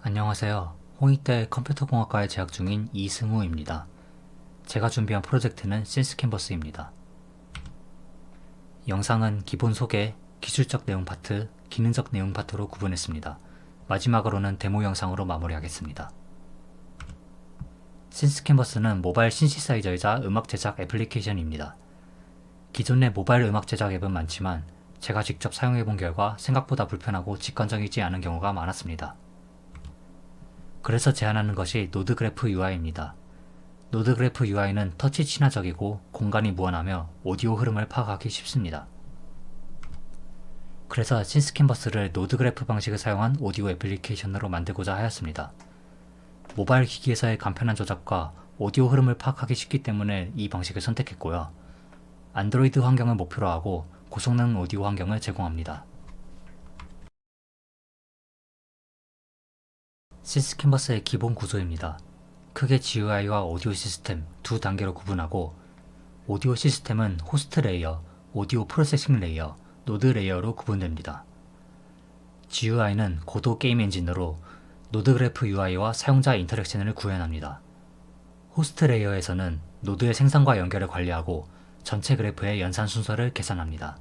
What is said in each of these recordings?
안녕하세요. 홍익대 컴퓨터공학과에 재학 중인 이승우입니다. 제가 준비한 프로젝트는 신스캔버스입니다. 영상은 기본 소개, 기술적 내용 파트, 기능적 내용 파트로 구분했습니다. 마지막으로는 데모 영상으로 마무리하겠습니다. 신스캔버스는 모바일 신시사이저이자 음악 제작 애플리케이션입니다. 기존의 모바일 음악 제작 앱은 많지만 제가 직접 사용해본 결과 생각보다 불편하고 직관적이지 않은 경우가 많았습니다. 그래서 제안하는 것이 노드그래프 UI입니다. 노드그래프 UI는 터치 친화적이고 공간이 무한하며 오디오 흐름을 파악하기 쉽습니다. 그래서 신스캔버스를 노드그래프 방식을 사용한 오디오 애플리케이션으로 만들고자 하였습니다. 모바일 기기에서의 간편한 조작과 오디오 흐름을 파악하기 쉽기 때문에 이 방식을 선택했고요. 안드로이드 환경을 목표로 하고 고성능 오디오 환경을 제공합니다. 신스캔버스의 기본 구조입니다. 크게 GUI와 오디오 시스템 두 단계로 구분하고 오디오 시스템은 호스트 레이어, 오디오 프로세싱 레이어, 노드 레이어로 구분됩니다. GUI는 고도 게임 엔진으로 노드그래프 UI와 사용자 인터랙션을 구현합니다. 호스트 레이어에서는 노드의 생성과 연결을 관리하고 전체 그래프의 연산 순서를 계산합니다.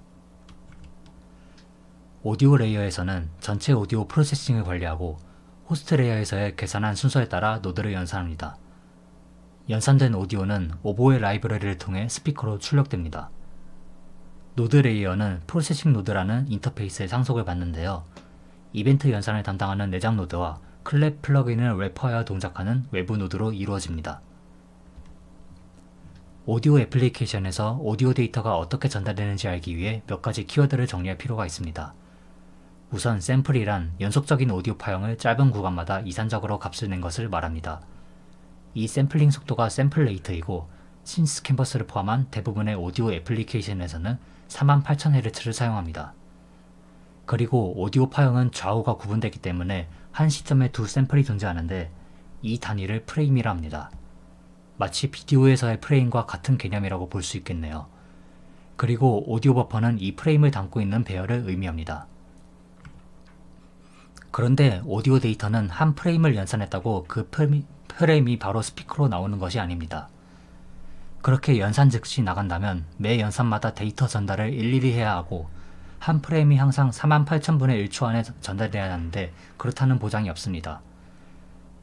오디오 레이어에서는 전체 오디오 프로세싱을 관리하고 호스트 레이어에서의 계산한 순서에 따라 노드를 연산합니다. 연산된 오디오는 오보의 라이브러리를 통해 스피커로 출력됩니다. 노드 레이어는 프로세싱 노드라는 인터페이스의 상속을 받는데요. 이벤트 연산을 담당하는 내장 노드와 클랩 플러그인을 래퍼하여 동작하는 외부 노드로 이루어집니다. 오디오 애플리케이션에서 오디오 데이터가 어떻게 전달되는지 알기 위해 몇 가지 키워드를 정리할 필요가 있습니다. 우선 샘플이란 연속적인 오디오 파형을 짧은 구간마다 이산적으로 값을 낸 것을 말합니다. 이 샘플링 속도가 샘플 레이트이고 신스캔버스를 포함한 대부분의 오디오 애플리케이션에서는 48000Hz를 사용합니다. 그리고 오디오 파형은 좌우가 구분되기 때문에 한 시점에 두 샘플이 존재하는데 이 단위를 프레임이라 합니다. 마치 비디오에서의 프레임과 같은 개념이라고 볼 수 있겠네요. 그리고 오디오 버퍼는 이 프레임을 담고 있는 배열을 의미합니다. 그런데 오디오 데이터는 한 프레임을 연산했다고 그 프레임이 바로 스피커로 나오는 것이 아닙니다. 그렇게 연산 즉시 나간다면 매 연산마다 데이터 전달을 일일이 해야 하고 한 프레임이 항상 48000분의 1초 안에 전달돼야 하는데 그렇다는 보장이 없습니다.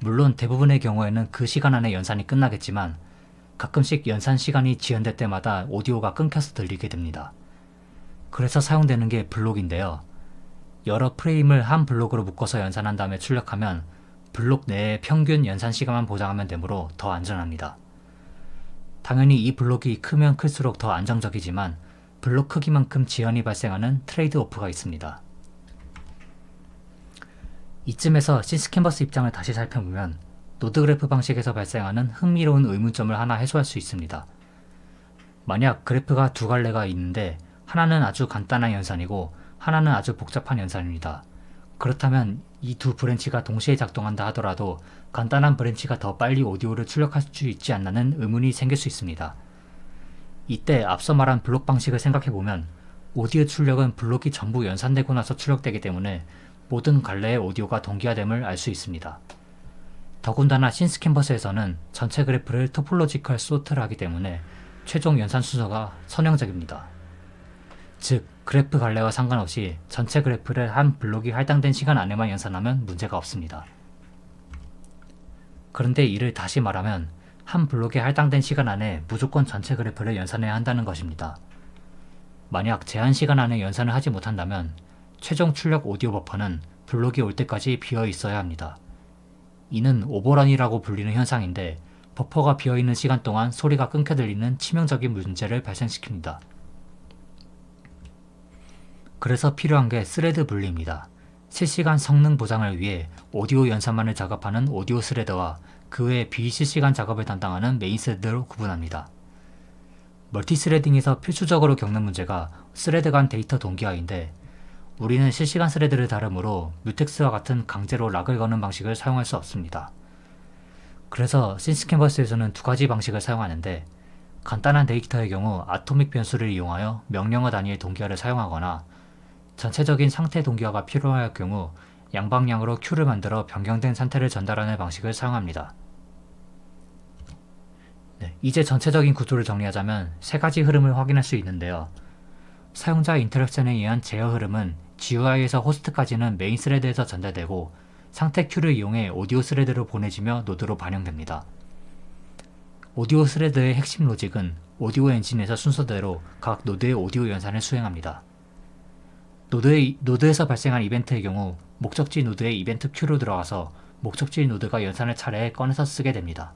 물론 대부분의 경우에는 그 시간 안에 연산이 끝나겠지만 가끔씩 연산 시간이 지연될 때마다 오디오가 끊겨서 들리게 됩니다. 그래서 사용되는 게 블록인데요. 여러 프레임을 한 블록으로 묶어서 연산한 다음에 출력하면 블록 내의 평균 연산 시간만 보장하면 되므로 더 안전합니다. 당연히 이 블록이 크면 클수록 더 안정적이지만 블록 크기만큼 지연이 발생하는 트레이드 오프가 있습니다. 이쯤에서 신스캔버스 입장을 다시 살펴보면 노드그래프 방식에서 발생하는 흥미로운 의문점을 하나 해소할 수 있습니다. 만약 그래프가 두 갈래가 있는데 하나는 아주 간단한 연산이고 하나는 아주 복잡한 연산입니다. 그렇다면 이 두 브랜치가 동시에 작동한다 하더라도 간단한 브랜치가 더 빨리 오디오를 출력할 수 있지 않나는 의문이 생길 수 있습니다. 이때 앞서 말한 블록 방식을 생각해보면 오디오 출력은 블록이 전부 연산되고 나서 출력되기 때문에 모든 갈래의 오디오가 동기화됨을 알 수 있습니다. 더군다나 신스캔버스에서는 전체 그래프를 토폴로지컬 소트를 하기 때문에 최종 연산 순서가 선형적입니다. 즉, 그래프 갈래와 상관없이 전체 그래프를 한 블록이 할당된 시간 안에만 연산하면 문제가 없습니다. 그런데 이를 다시 말하면 한 블록이 할당된 시간 안에 무조건 전체 그래프를 연산해야 한다는 것입니다. 만약 제한 시간 안에 연산을 하지 못한다면 최종 출력 오디오 버퍼는 블록이 올 때까지 비어 있어야 합니다. 이는 오버런이라고 불리는 현상인데 버퍼가 비어있는 시간 동안 소리가 끊겨 들리는 치명적인 문제를 발생시킵니다. 그래서 필요한 게 스레드 분리입니다. 실시간 성능 보장을 위해 오디오 연산만을 작업하는 오디오 스레드와 그 외 비실시간 작업을 담당하는 메인 스레드로 구분합니다. 멀티스레딩에서 필수적으로 겪는 문제가 스레드 간 데이터 동기화인데 우리는 실시간 스레드를 다루므로 뮤텍스와 같은 강제로 락을 거는 방식을 사용할 수 없습니다. 그래서 신스캔버스에서는 두 가지 방식을 사용하는데 간단한 데이터의 경우 아토믹 변수를 이용하여 명령어 단위의 동기화를 사용하거나 전체적인 상태 동기화가 필요할 경우 양방향으로 큐를 만들어 변경된 상태를 전달하는 방식을 사용합니다. 이제 전체적인 구조를 정리하자면 세 가지 흐름을 확인할 수 있는데요. 사용자 인터랙션에 의한 제어 흐름은 GUI에서 호스트까지는 메인 스레드에서 전달되고 상태 큐를 이용해 오디오 스레드로 보내지며 노드로 반영됩니다. 오디오 스레드의 핵심 로직은 오디오 엔진에서 순서대로 각 노드의 오디오 연산을 수행합니다. 노드에서 발생한 이벤트의 경우 목적지 노드의 이벤트 큐로 들어가서 목적지 노드가 연산을 차례에 꺼내서 쓰게 됩니다.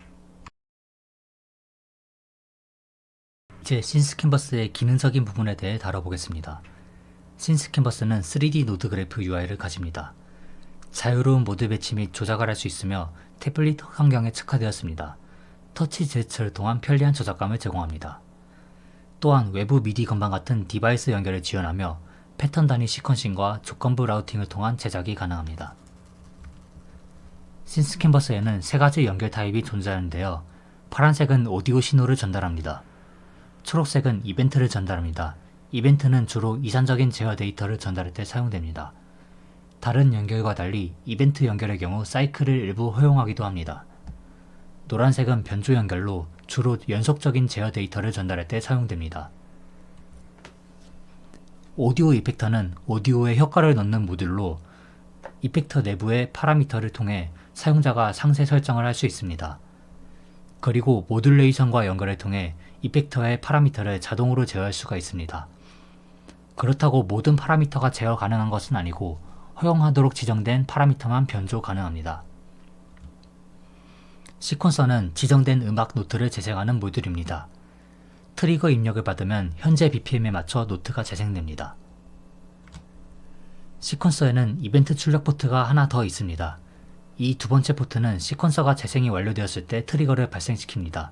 이제 신스 캔버스의 기능적인 부분에 대해 다뤄보겠습니다. 신스 캔버스는 3D 노드 그래프 UI를 가집니다. 자유로운 모드 배치 및 조작을 할 수 있으며 태블릿 환경에 특화되었습니다. 터치 제스처를 통한 편리한 조작감을 제공합니다. 또한 외부 미디 건반 같은 디바이스 연결을 지원하며 패턴 단위 시퀀싱과 조건부 라우팅을 통한 제작이 가능합니다. 신스 캔버스에는 세 가지 연결 타입이 존재하는데요. 파란색은 오디오 신호를 전달합니다. 초록색은 이벤트를 전달합니다. 이벤트는 주로 이산적인 제어 데이터를 전달할 때 사용됩니다. 다른 연결과 달리 이벤트 연결의 경우 사이클을 일부 허용하기도 합니다. 노란색은 변조 연결로 주로 연속적인 제어 데이터를 전달할 때 사용됩니다. 오디오 이펙터는 오디오에 효과를 넣는 모듈로 이펙터 내부의 파라미터를 통해 사용자가 상세 설정을 할 수 있습니다. 그리고 모듈레이션과 연결을 통해 이펙터의 파라미터를 자동으로 제어할 수가 있습니다. 그렇다고 모든 파라미터가 제어 가능한 것은 아니고 허용하도록 지정된 파라미터만 변조 가능합니다. 시퀀서는 지정된 음악 노트를 재생하는 모듈입니다. 트리거 입력을 받으면 현재 BPM에 맞춰 노트가 재생됩니다. 시퀀서에는 이벤트 출력 포트가 하나 더 있습니다. 이 두 번째 포트는 시퀀서가 재생이 완료되었을 때 트리거를 발생시킵니다.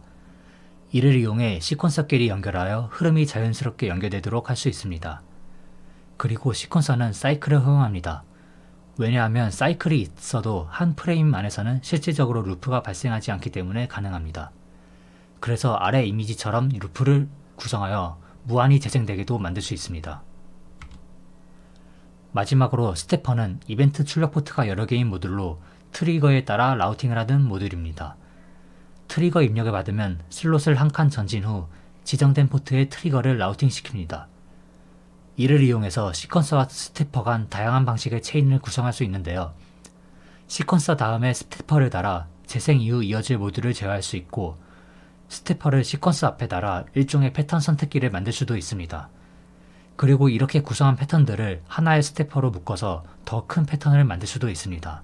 이를 이용해 시퀀서끼리 연결하여 흐름이 자연스럽게 연결되도록 할 수 있습니다. 그리고 시퀀서는 사이클을 허용합니다. 왜냐하면 사이클이 있어도 한 프레임 안에서는 실질적으로 루프가 발생하지 않기 때문에 가능합니다. 그래서 아래 이미지처럼 루프를 구성하여 무한히 재생되게도 만들 수 있습니다. 마지막으로 스태퍼는 이벤트 출력 포트가 여러 개인 모듈로 트리거에 따라 라우팅을 하는 모듈입니다. 트리거 입력을 받으면 슬롯을 한 칸 전진 후 지정된 포트에 트리거를 라우팅 시킵니다. 이를 이용해서 시퀀서와 스태퍼 간 다양한 방식의 체인을 구성할 수 있는데요. 시퀀서 다음에 스태퍼를 달아 재생 이후 이어질 모듈을 제어할 수 있고 스태퍼를 시퀀서 앞에 달아 일종의 패턴 선택기를 만들 수도 있습니다. 그리고 이렇게 구성한 패턴들을 하나의 스태퍼로 묶어서 더 큰 패턴을 만들 수도 있습니다.